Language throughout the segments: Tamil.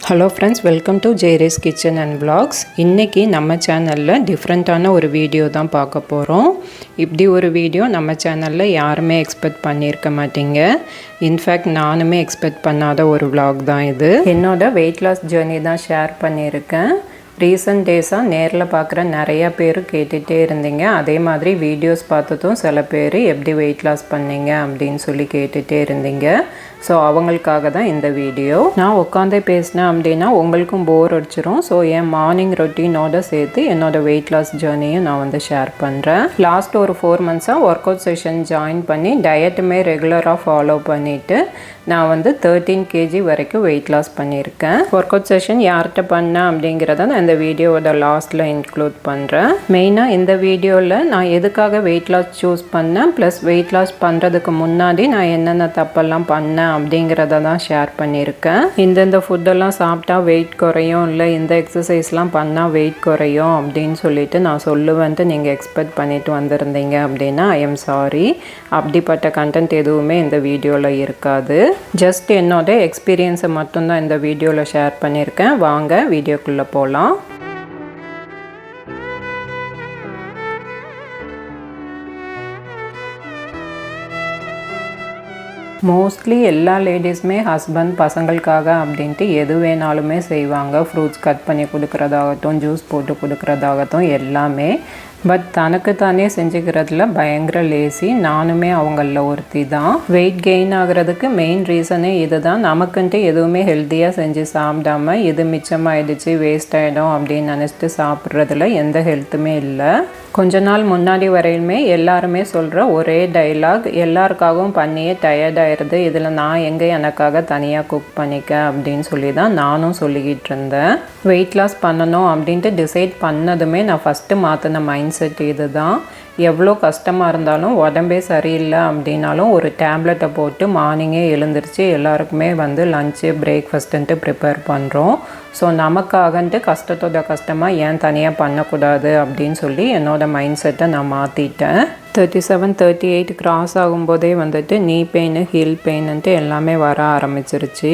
Hello friends, welcome to Jayares kitchen and vlogs. இன்றைக்கி நம்ம சேனலில் டிஃப்ரெண்ட்டான ஒரு வீடியோ தான் பார்க்க போகிறோம். இப்படி ஒரு வீடியோ நம்ம சேனலில் யாருமே எக்ஸ்பெக்ட் பண்ணியிருக்க மாட்டீங்க. இன்ஃபேக்ட் நானுமே எக்ஸ்பெக்ட் பண்ணாத ஒரு vlog தான் இது. என்னோட வெயிட் லாஸ் ஜேர்னி தான் ஷேர் பண்ணியிருக்கேன். ரீசன்ட் டேஸாக நேரில் பார்க்குற நிறையா பேர் கேட்டுகிட்டே இருந்தீங்க. அதே மாதிரி வீடியோஸ் பார்த்ததும் சில பேர் எப்படி வெயிட் லாஸ் பண்ணீங்க அப்படின்னு சொல்லி கேட்டுகிட்டே இருந்தீங்க. ஸோ அவங்களுக்காக தான் இந்த வீடியோ. நான் உட்காந்தே பேசினேன் அப்படின்னா உங்களுக்கும் போர் அடிச்சிடும். ஸோ என் மார்னிங் ரொட்டீனோடு சேர்த்து என்னோடய வெயிட் லாஸ் ஜேர்னியை நான் ஷேர் பண்ணுறேன். லாஸ்ட் ஒரு 4 monthஸாக ஒர்க் அவுட் செஷன் ஜாயின் பண்ணி டயட்டுமே ரெகுலராக ஃபாலோ பண்ணிவிட்டு நான் 13 kg வரைக்கும் வெயிட் லாஸ் பண்ணியிருக்கேன். ஒர்க் அவுட் செஷன் யார்கிட்ட பண்ணேன் அப்படிங்கிறத நான் இந்த வீடியோவோட லாஸ்ட்டில் இன்க்ளூட் பண்ணுறேன். மெயினாக இந்த வீடியோவில் நான் எதுக்காக வெயிட் லாஸ் சூஸ் பண்ணேன், ப்ளஸ் வெயிட் லாஸ் பண்ணுறதுக்கு முன்னாடி நான் என்னென்ன தப்பெல்லாம் பண்ணேன் அப்படிங்கிறத தான் ஷேர் பண்ணியிருக்கேன். இந்தந்த ஃபுட்டெல்லாம் சாப்பிட்டா வெயிட் குறையும், இல்லை இந்த எக்ஸசைஸ்லாம் பண்ணால் வெயிட் குறையும் அப்படின்னு சொல்லிட்டு நான் சொல்லுவேன்ட்டு நீங்கள் எக்ஸ்பெக்ட் பண்ணிட்டு வந்திருந்தீங்க அப்படின்னா ஐ எம் சாரி. அப்படிப்பட்ட கண்டென்ட் எதுவுமே இந்த வீடியோவில் இருக்காது. ஜஸ்ட் என்னோட எக்ஸ்பீரியன்ஸை மட்டும்தான் இந்த வீடியோவில் ஷேர் பண்ணியிருக்கேன். வாங்க வீடியோக்குள்ளே போகலாம். மோஸ்ட்லி எல்லா லேடிஸுமே ஹஸ்பண்ட் பசங்களுக்காக அப்படின்ட்டு எது வேணாலுமே செய்வாங்க. ஃப்ரூட்ஸ் கட் பண்ணி கொடுக்குறதாகட்டும், ஜூஸ் போட்டு கொடுக்குறதாகட்டும் எல்லாமே. பட் தனக்கு தானே செஞ்சுக்கிறதுல பயங்கர லேசி. நானுமே அவங்களில் ஒருத்தி தான். வெயிட் கெயின் ஆகிறதுக்கு மெயின் ரீசனே இது தான். நமக்குன்ட்டு எதுவுமே ஹெல்த்தியாக செஞ்சு சாப்பிடாம இது மிச்சமாயிடுச்சு, வேஸ்ட் ஆகிடும் அப்படின்னு நினச்சிட்டு சாப்பிட்றதுல எந்த ஹெல்த்துமே இல்லை. கொஞ்ச நாள் முன்னாடி வரையிலுமே எல்லாருமே சொல்கிற ஒரே டைலாக், எல்லாருக்காகவும் பண்ணியே டயர்டாயிருது, இதில் நான் எங்கே எனக்காக தனியாக குக் பண்ணிக்க அப்படின்னு சொல்லி தான் நானும் சொல்லிக்கிட்டு இருந்தேன். வெயிட் லாஸ் பண்ணணும் அப்படின்ட்டு டிசைட் பண்ணதுமே நான் ஃபஸ்ட்டு மாற்றின மைண்ட் செட் இது தான். எவ்வளோ கஷ்டமாக இருந்தாலும் உடம்பே சரியில்லை அப்படின்னாலும் ஒரு டேப்லெட்டை போட்டு மார்னிங்கே எழுந்திரிச்சு எல்லாருக்குமே லஞ்சு பிரேக்ஃபாஸ்ட்டுன்ட்டு ப்ரிப்பேர் பண்ணுறோம். ஸோ நமக்காகன்ட்டு கஷ்டத்தோட கஷ்டமாக ஏன் தனியாக பண்ணக்கூடாது அப்படின்னு சொல்லி என்னோடய மைண்ட் செட்டை நான் மாற்றிட்டேன். 37, 38 கிராஸ் ஆகும்போதே நீ பெயின், ஹீல் பெயின்ன்ட்டு எல்லாமே வர ஆரம்பிச்சிருச்சு.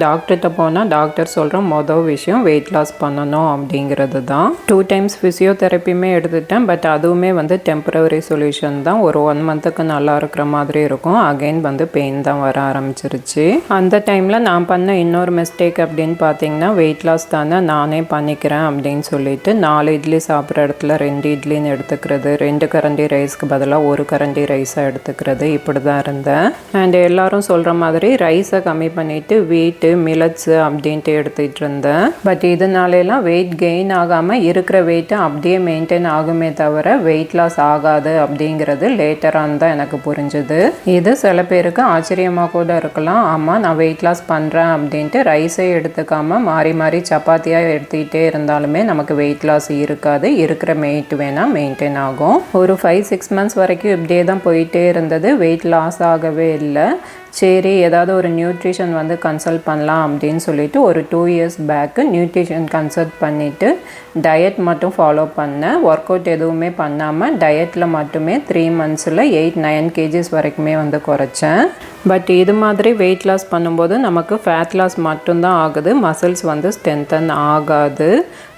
டாக்டர்கிட்ட போனால் டாக்டர் சொல்கிற மொதல் விஷயம் வெயிட் லாஸ் பண்ணணும் அப்படிங்கிறது தான். 2 times ஃபிசியோதெரப்பியுமே எடுத்துட்டேன். பட் அதுவுமே டெம்பரவரி சொல்யூஷன் தான். ஒரு 1 monthக்கு நல்லா இருக்கிற மாதிரி இருக்கும். அகைன் பெயின் தான் வர ஆரம்பிச்சிருச்சு. அந்த டைமில் நான் பண்ண இன்னொரு மிஸ்டேக் அப்படின்னு பார்த்தீங்கன்னா, வெயிட் லாஸ் தானே நானே பண்ணிக்கிறேன் அப்படின்னு சொல்லிட்டு 4 இட்லி சாப்பிட்ற இடத்துல 2 இட்லின்னு எடுத்துக்கிறது, 2 கரண்டி ரைஸ்க்கு பதிலாக 1 கரண்டி ரைஸாக எடுத்துக்கிறது, இப்படி தான் இருந்தேன். அண்ட் எல்லாரும் சொல்கிற மாதிரி ரைஸை கம்மி பண்ணிவிட்டு வீட்டு மில்லட்ஸு அப்படின்ட்டு எடுத்துகிட்டு இருந்தேன். பட் இதனாலலாம் வெயிட் கெயின் ஆகாமல் இருக்கிற வெயிட்டை அப்படியே மெயின்டைன் ஆகுமே தவிர வெயிட் லாஸ் ஆகாது அப்படிங்கிறது லேட்டராக தான் எனக்கு புரிஞ்சுது. இது சில பேருக்கு ஆச்சரியமாக கூட இருக்கலாம். ஆமாம், நான் வெயிட் லாஸ் பண்ணுறேன் அப்படின்ட்டு ரைஸே எடுத்துக்காமல் மாறி மாறி சப்பாத்தியாக எடுத்துக்கிட்டே இருந்தாலுமே நமக்கு வெயிட் லாஸ் இருக்காது. இருக்கிற வெயிட் வேணால் மெயின்டைன் ஆகும். ஒரு 5-6 months வரைக்கும் இப்படியே தான் போயிட்டே இருந்தது. வெயிட் லாஸ் ஆகவே இல்லை. சரி, ஏதாவது ஒரு நியூட்ரிஷன் கன்சல்ட் பண்ணலாம் அப்படின்னு சொல்லிட்டு ஒரு 2 years பேக்கு நியூட்ரிஷன் கன்சல்ட் பண்ணிவிட்டு டயட் மட்டும் ஃபாலோ பண்ணேன். ஒர்க் அவுட் எதுவுமே பண்ணாமல் டயட்டில் மட்டுமே 3 monthஸில் 8-9 kgs வரைக்குமே குறைச்சேன். பட் இது மாதிரி வெயிட் லாஸ் பண்ணும்போது நமக்கு ஃபேட் லாஸ் மட்டும்தான் ஆகுது, மசில்ஸ் ஸ்ட்ரென்தன் ஆகாது.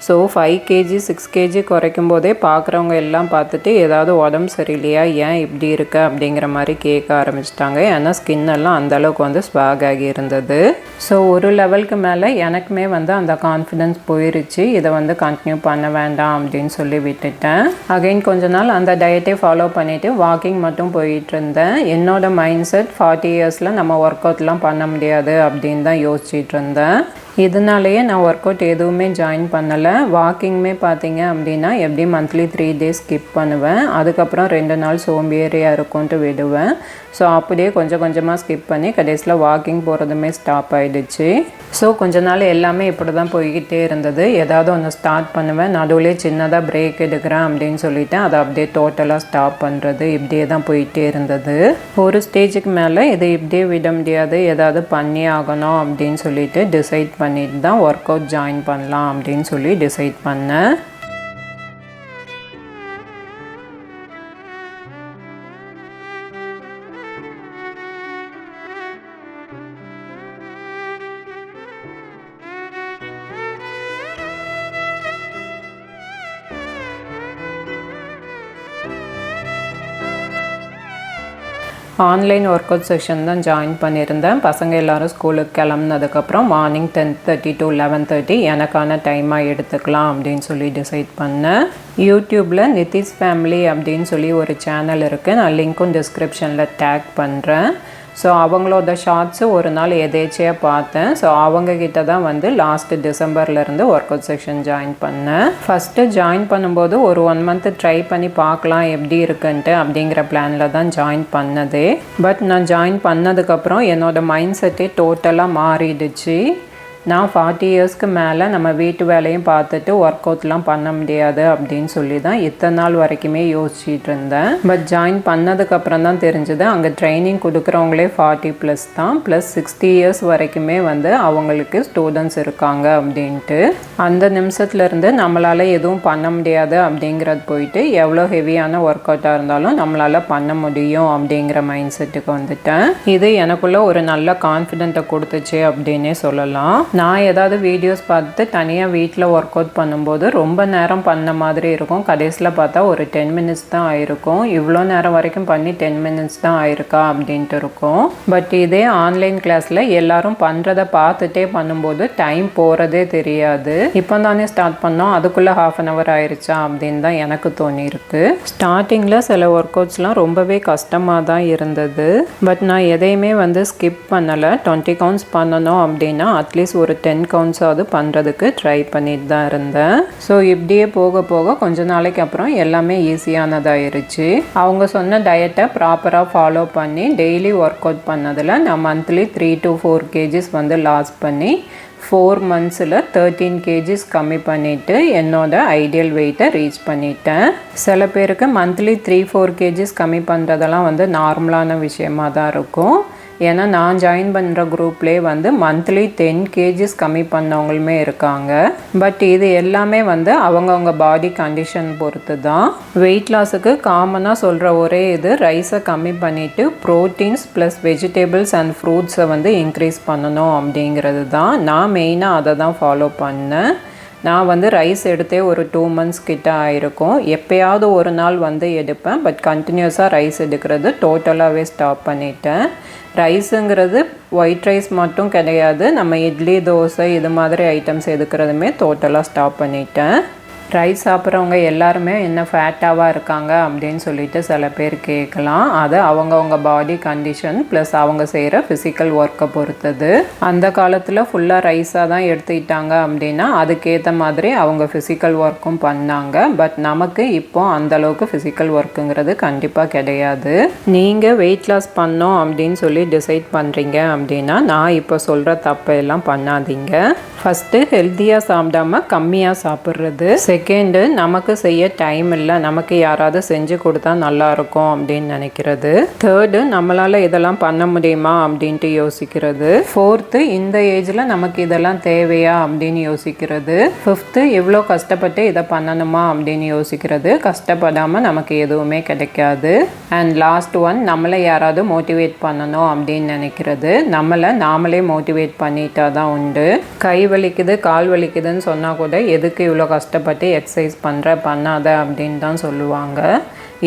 ஸோ 5 kg 6 kg குறைக்கும் போதே பார்க்குறவங்க எல்லாம் பார்த்துட்டு ஏதாவது உடம்பு சரியில்லையா, ஏன் இப்படி இருக்க அப்படிங்கிற மாதிரி கேட்க ஆரம்பிச்சிட்டாங்க. ஏன்னா ஸ்கின்னெல்லாம் அந்தளவுக்கு ஸ்வாக் ஆகி இருந்தது. ஸோ ஒரு லெவலுக்கு மேலே எனக்குமே அந்த கான்ஃபிடென்ஸ் போயிருச்சு. இதை கண்டினியூ பண்ண வேண்டாம் அப்படின்னு சொல்லி விட்டுட்டேன். அகைன் கொஞ்ச நாள் அந்த டயட்டே ஃபாலோ பண்ணிவிட்டு வாக்கிங் மட்டும் போயிட்டு இருந்தேன். என்னோட மைண்ட் செட் 40 yearsல நம்ம ஒர்க் அவுட்லாம் பண்ண முடியாது அப்படின்னு தான் யோசிச்சுட்டு இருந்தேன். இதனாலேயே நான் ஒர்க் அவுட் எதுவுமே ஜாயின் பண்ணலை. வாக்கிங்குமே பார்த்தீங்க அப்படின்னா எப்படி மந்த்லி 3 days ஸ்கிப் பண்ணுவேன். அதுக்கப்புறம் 2 நாள் சோம்பேறியாக இருக்கும்ன்ட்டு விடுவேன். ஸோ அப்படியே கொஞ்சம் கொஞ்சமாக ஸ்கிப் பண்ணி கடைசியில் வாக்கிங் போகிறதுமே ஸ்டாப் ஆகிடுச்சு. ஸோ கொஞ்ச நாள் எல்லாமே இப்படி தான் போய்கிட்டே இருந்தது. ஏதாவது ஒன்று ஸ்டார்ட் பண்ணுவேன், நடுவுலேயே சின்னதாக பிரேக் எடுக்கிறேன் அப்படின்னு சொல்லிவிட்டு அதை அப்படியே டோட்டலாக ஸ்டாப் பண்ணுறது, இப்படியே தான் போயிட்டே இருந்தது. ஒரு ஸ்டேஜுக்கு மேலே இதை இப்படியே விட முடியாது, ஏதாவது பண்ணி ஆகணும் அப்படின்னு சொல்லிட்டு டிசைட் பண்ணிட்டு தான் ஒர்க் அவுட் ஜாயின் பண்ணலாம் அப்படின்னு சொல்லி டிசைட் பண்ணேன். ஆன்லைன் ஒர்க் அவுட் செஷன் தான் ஜாயின் பண்ணியிருந்தேன். பசங்க எல்லோரும் ஸ்கூலுக்கு கிளம்புனதுக்கப்புறம் மார்னிங் 10:30 to 11:30 எனக்கான டைமாக எடுத்துக்கலாம் அப்படின்னு சொல்லி டிசைட் பண்ணேன். யூடியூப்பில் நிதிஷ் ஃபேமிலி அப்படின்னு சொல்லி ஒரு சேனல் இருக்குது. நான் லிங்க்கும் டிஸ்கிரிப்ஷனில் டேக் பண்ணுறேன். ஸோ அவங்களோட ஷார்ட்ஸு ஒரு நாள் எதேச்சியாக பார்த்தேன். ஸோ அவங்கக்கிட்ட தான் வந்து லாஸ்ட் டிசம்பர்லேருந்து ஒர்க் அவுட் செக்ஷன் ஜாயின் பண்ணேன். ஃபஸ்ட்டு ஜாயின் பண்ணும்போது ஒரு 1 month ட்ரை பண்ணி பார்க்கலாம் எப்படி இருக்குன்ட்டு அப்படிங்கிற பிளானில் தான் ஜாயின் பண்ணதே. பட் நான் ஜாயின் பண்ணதுக்கப்புறம் என்னோடய மைண்ட் செட்டே டோட்டலாக மாறிடுச்சு. நான் 40 இயர்ஸ்க்கு மேலே நம்ம வீட்டு வேலையும் பார்த்துட்டு ஒர்க் அவுட்லாம் பண்ண முடியாது அப்படின்னு சொல்லி தான் இத்தனை நாள் வரைக்குமே யோசிச்சுட்டு இருந்தேன். பட் ஜாயின் பண்ணதுக்கப்புறம் தான் தெரிஞ்சது அங்கே ட்ரைனிங் கொடுக்குறவங்களே 40+ தான், ப்ளஸ் 60 இயர்ஸ் வரைக்குமே வந்து அவங்களுக்கு ஸ்டூடெண்ட்ஸ் இருக்காங்க அப்படின்ட்டு. அந்த நிமிஷத்துலேருந்து நம்மளால் எதுவும் பண்ண முடியாது அப்படிங்கிறது போயிட்டு எவ்வளோ ஹெவியான ஒர்க் அவுட்டாக இருந்தாலும் நம்மளால் பண்ண முடியும் அப்படிங்கிற மைண்ட் செட்டுக்கு வந்துட்டேன். இது எனக்குள்ளே ஒரு நல்ல கான்ஃபிடென்ட்டை கொடுத்துச்சு அப்படின்னே சொல்லலாம். நான் ஏதாவது வீடியோஸ் பார்த்து தனியாக வீட்டில் ஒர்க் அவுட் பண்ணும்போது ரொம்ப நேரம் பண்ண மாதிரி இருக்கும். கடைசியில் பார்த்தா ஒரு 10 minutes தான் ஆயிருக்கும். இவ்வளோ நேரம் வரைக்கும் பண்ணி 10 minutes தான் ஆயிருக்கா அப்படின்ட்டு இருக்கும். பட் இதே ஆன்லைன் கிளாஸில் எல்லாரும் பண்ணுறதை பார்த்துட்டே பண்ணும்போது டைம் போகிறதே தெரியாது. இப்போ தானே ஸ்டார்ட் பண்ணோம், அதுக்குள்ளே ½ an hour ஆயிடுச்சா அப்படின்னு தான் எனக்கு தோணியிருக்கு. ஸ்டார்டிங்கில் சில ஒர்க் அவுட்ஸ்லாம் ரொம்பவே கஷ்டமாக தான் இருந்தது. பட் நான் எதையுமே வந்து ஸ்கிப் பண்ணலை. 20 counts பண்ணணும் அப்படின்னா அட்லீஸ்ட் ஒரு 10 counts ஆவது பண்ணுறதுக்கு ட்ரை பண்ணிட்டு தான் இருந்தேன். ஸோ இப்படியே போக போக கொஞ்ச நாளைக்கு அப்புறம் எல்லாமே ஈஸியானதாயிருச்சு. அவங்க சொன்ன டயட்டை ப்ராப்பராக ஃபாலோ பண்ணி டெய்லி ஒர்க் அவுட் பண்ணதில் நான் மந்த்லி 3 to 4 kgs வந்து லாஸ் பண்ணி 4 months 13 kgs கம்மி பண்ணிவிட்டு என்னோட ஐடியல் வெயிட்டை ரீச் பண்ணிட்டேன். சில பேருக்கு மந்த்லி 3-4 kgs கம்மி பண்ணுறதெல்லாம் வந்து நார்மலான விஷயமாக தான் இருக்கும். ஏன்னா நான் ஜாயின் பண்ணுற குரூப்லேயே வந்து மந்த்லி 10 kgs கம்மி பண்ணவங்களுமே இருக்காங்க. பட் இது எல்லாமே வந்து அவங்கவுங்க பாடி கண்டிஷன் பொறுத்து தான். வெயிட் லாஸுக்கு காமனாக சொல்கிற ஒரே இது ரைஸை கம்மி பண்ணிவிட்டு ப்ரோட்டீன்ஸ் ப்ளஸ் வெஜிடபிள்ஸ் அண்ட் ஃப்ரூட்ஸை வந்து இன்க்ரீஸ் பண்ணணும் அப்படிங்கிறது தான். நான் மெயினாக அதை தான் ஃபாலோ பண்ணேன். நான் வந்து ரைஸ் எடுத்தே ஒரு 2 months கிட்ட ஆயிருக்கும். எப்போயாவது ஒரு நாள் வந்து எடுப்பேன். பட் கண்டினியூஸாக ரைஸ் எடுக்கிறது டோட்டலாகவே ஸ்டாப் பண்ணிட்டேன். ரைஸுங்கிறது ஒயிட் ரைஸ் மட்டும் கிடையாது, நம்ம இட்லி தோசை இது மாதிரி ஐட்டம்ஸ் எடுக்கிறதுமே டோட்டலாக ஸ்டாப் பண்ணிட்டேன். ரைஸ் சாப்பிட்றவங்க எல்லாருமே என்ன ஃபேட்டாவாக இருக்காங்க அப்படின்னு சொல்லிட்டு சில பேர் கேட்கலாம். அது அவங்கவுங்க பாடி கண்டிஷன் ப்ளஸ் அவங்க செய்கிற ஃபிசிக்கல் ஒர்க்கை பொறுத்தது. அந்த காலத்தில் ஃபுல்லாக ரைஸாக தான் எடுத்துக்கிட்டாங்க அப்படின்னா அதுக்கேற்ற மாதிரி அவங்க ஃபிசிக்கல் ஒர்க்கும் பண்ணாங்க. பட் நமக்கு இப்போ அந்தளவுக்கு ஃபிசிக்கல் ஒர்க்குங்கிறது கண்டிப்பாக கிடையாது. நீங்கள் வெயிட் லாஸ் பண்ணோம் அப்படின்னு சொல்லி டிசைட் பண்ணுறீங்க அப்படின்னா நான் இப்போ சொல்கிற தப்பெல்லாம் பண்ணாதீங்க. ஃபஸ்ட்டு ஹெல்த்தியாக சாப்பிடாம கம்மியாக சாப்பிட்றது. செகண்டு நமக்கு செய்ய டைம் இல்லை, நமக்கு யாராவது செஞ்சு கொடுத்தா நல்லாயிருக்கும் அப்படின்னு நினைக்கிறது. தேர்டு நம்மளால் இதெல்லாம் பண்ண முடியுமா அப்படின்ட்டு யோசிக்கிறது. ஃபோர்த்து இந்த ஏஜில் நமக்கு இதெல்லாம் தேவையா அப்படின்னு யோசிக்கிறது. ஃபிஃப்த்து இவ்வளோ கஷ்டப்பட்டு இதை பண்ணணுமா அப்படின்னு யோசிக்கிறது. கஷ்டப்படாமல் நமக்கு எதுவுமே கிடைக்காது. அண்ட் லாஸ்ட் ஒன் நம்மளை யாராவது மோட்டிவேட் பண்ணணும் அப்படின்னு நினைக்கிறது. நம்மளை நாமளே மோட்டிவேட் பண்ணிட்டா தான் உண்டு. கை வலிக்குது கால் வலிக்குதுன்னு சொன்னால் கூட எதுக்கு இவ்வளோ கஷ்டப்பட்டு எக்ஸசைஸ் பண்ணாத அப்படின்னு தான் சொல்லுவாங்க.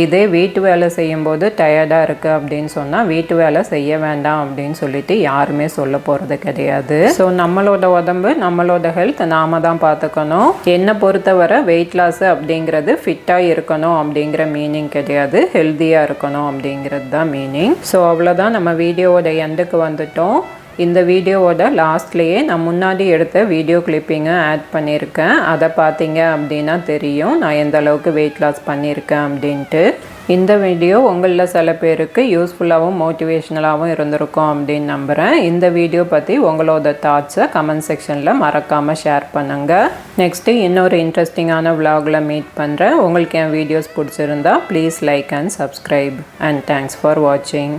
இதே வீட்டு வேலை செய்யும்போது டயர்டாக இருக்குது அப்படின்னு சொன்னால் வீட்டு வேலை செய்ய வேண்டாம் அப்படின்னு சொல்லிட்டு யாருமே சொல்ல போகிறது கிடையாது. ஸோ நம்மளோட உடம்பு நம்மளோட ஹெல்த் நாம தான் பார்த்துக்கணும். என்னை பொறுத்தவரை வெயிட் லாஸ் அப்படிங்கிறது ஃபிட்டாக இருக்கணும் அப்படிங்கிற மீனிங் கிடையாது, ஹெல்த்தியாக இருக்கணும் அப்படிங்கிறது தான் மீனிங். ஸோ அவ்வளோதான், நம்ம வீடியோவோட எண்டுக்கு வந்துட்டோம். இந்த வீடியோவோட லாஸ்ட்லேயே நான் முன்னாடி எடுத்த வீடியோ கிளிப்பிங்கை ஆட் பண்ணியிருக்கேன். அதை பார்த்தீங்க அப்படின்னா தெரியும் நான் எந்த அளவுக்கு வெயிட் லாஸ் பண்ணியிருக்கேன் அப்படின்ட்டு. இந்த வீடியோ உங்களில் சில பேருக்கு யூஸ்ஃபுல்லாகவும் மோட்டிவேஷ்னலாகவும் இருந்திருக்கும் அப்படின்னு நம்புகிறேன். இந்த வீடியோ பற்றி உங்களோட தாட்ஸை கமெண்ட் செக்ஷனில் மறக்காமல் ஷேர் பண்ணுங்கள். நெக்ஸ்ட்டு இன்னொரு இன்ட்ரெஸ்டிங்கான விலாகில் மீட் பண்ணுறேன். உங்களுக்கு என் வீடியோஸ் பிடிச்சிருந்தா please like and subscribe. And thanks for வாட்சிங்.